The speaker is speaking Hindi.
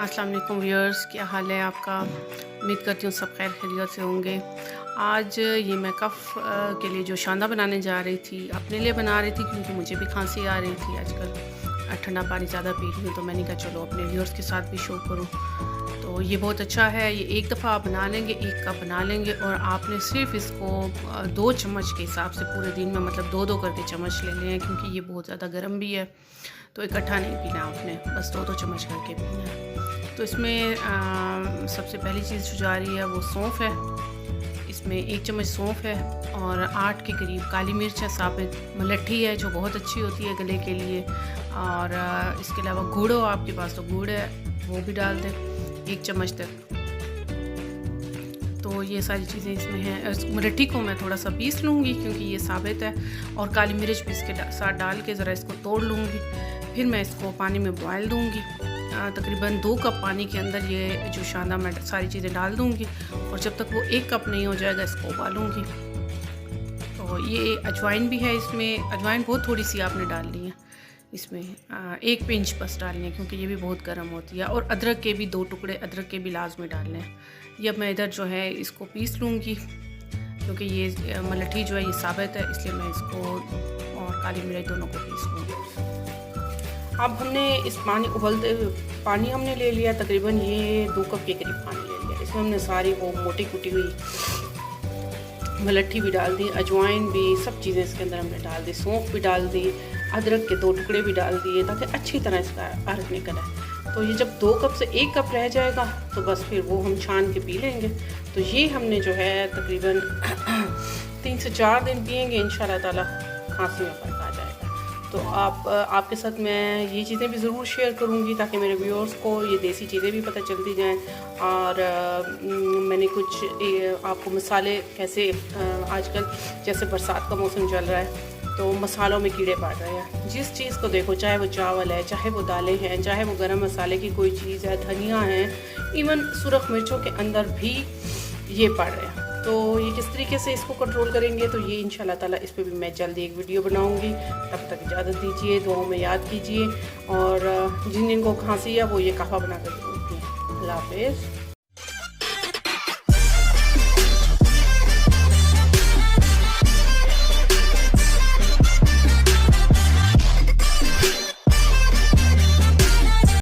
अस्सलाम वालेकुम व्यूअर्स, क्या हाल है आपका। उम्मीद करती हूँ सब खैर खैरियत से होंगे। आज ये मैं कफ़ के लिए जो शांदा बनाने जा रही थी, अपने लिए बना रही थी क्योंकि मुझे भी खांसी आ रही थी आजकल। ठंडा पानी ज़्यादा पी रही हूँ तो मैंने कहा चलो अपने व्यूअर्स के साथ भी शो करूँ। तो ये बहुत अच्छा है, ये एक दफ़ा आप बना लेंगे, एक कप बना लेंगे और आपने सिर्फ इसको 2 चम्मच के हिसाब से पूरे दिन में मतलब 2-2 करके चम्मच लेने हैं क्योंकि ये बहुत ज़्यादा गर्म भी है। तो इकट्ठा नहीं पीना आपने, बस 2-2 चम्मच करके पीना है। तो इसमें सबसे पहली चीज़ जो जा रही है वो सौंफ है। इसमें 1 चम्मच सौंफ है और 8 के करीब काली मिर्च है साबित, मलट्ठी है जो बहुत अच्छी होती है गले के लिए। और इसके अलावा गुड़ हो आपके पास तो गुड़ है वो भी डाल दें 1 चम्मच तक। तो ये सारी चीज़ें इसमें हैं। मलट्ठी को मैं थोड़ा सा पीस लूँगी क्योंकि ये साबित है, और काली मिर्च भी इसके साथ डाल के ज़रा इसको तोड़ लूँगी। फिर मैं इसको पानी में बॉयल दूँगी। तकरीबन 2 कप पानी के अंदर ये जो शांदा मैं सारी चीज़ें डाल दूँगी और जब तक वो 1 कप नहीं हो जाएगा इसको उबालूँगी। तो ये अजवाइन भी है इसमें, अजवाइन बहुत थोड़ी सी आपने डालनी है इसमें, 1 पिंच बस डालनी है क्योंकि ये भी बहुत गर्म होती है। और अदरक के भी 2 टुकड़े अदरक के भी लाजमी डालने हैं। ये अब मैं इधर जो है इसको पीस लूँगी क्योंकि ये मलट्ठी जो है ये साबित है, इसलिए मैं इसको और काली मिर्च दोनों को पीस लूँगी। अब हमने इस उबलते पानी हमने ले लिया, तकरीबन ये 2 कप के करीब पानी ले लिया। इसमें हमने सारी वो मोटी कुटी हुई मलट्ठी भी डाल दी, अजवाइन भी, सब चीज़ें इसके अंदर हमने डाल दी, सौंफ भी डाल दी, अदरक के 2 टुकड़े भी डाल दिए ताकि अच्छी तरह इसका अर्क निकल आए। तो ये जब 2 कप से 1 कप रह जाएगा तो बस फिर वो हम छान के पी लेंगे। तो ये हमने जो है तकरीबन 3 से 4 दिन पियेंगे, इंशाल्लाह ताला खांसी में फ़र्क आ जाएगा। तो आपके साथ मैं ये चीज़ें भी ज़रूर शेयर करूँगी ताकि मेरे व्यूअर्स को ये देसी चीज़ें भी पता चलती जाएँ। और मैंने कुछ आपको मसाले कैसे आजकल जैसे बरसात का मौसम चल रहा है तो मसालों में कीड़े पड़ रहे हैं। जिस चीज़ को देखो, चाहे वो चावल है, चाहे वो दालें हैं, चाहे वो गरम मसाले की कोई चीज़ है, धनिया है, इवन सुरख मिर्चों के अंदर भी ये पड़ रहे हैं। तो ये किस तरीके से इसको कंट्रोल करेंगे, तो ये इंशाल्लाह ताला इस पर भी मैं जल्दी एक वीडियो बनाऊंगी। तब तक इजाज़त दीजिए, दुआओं में याद कीजिए और जिन जिनको खांसी है वो ये कहवा बना कर जरूर पिएं। अल्लाह हाफ़िज़।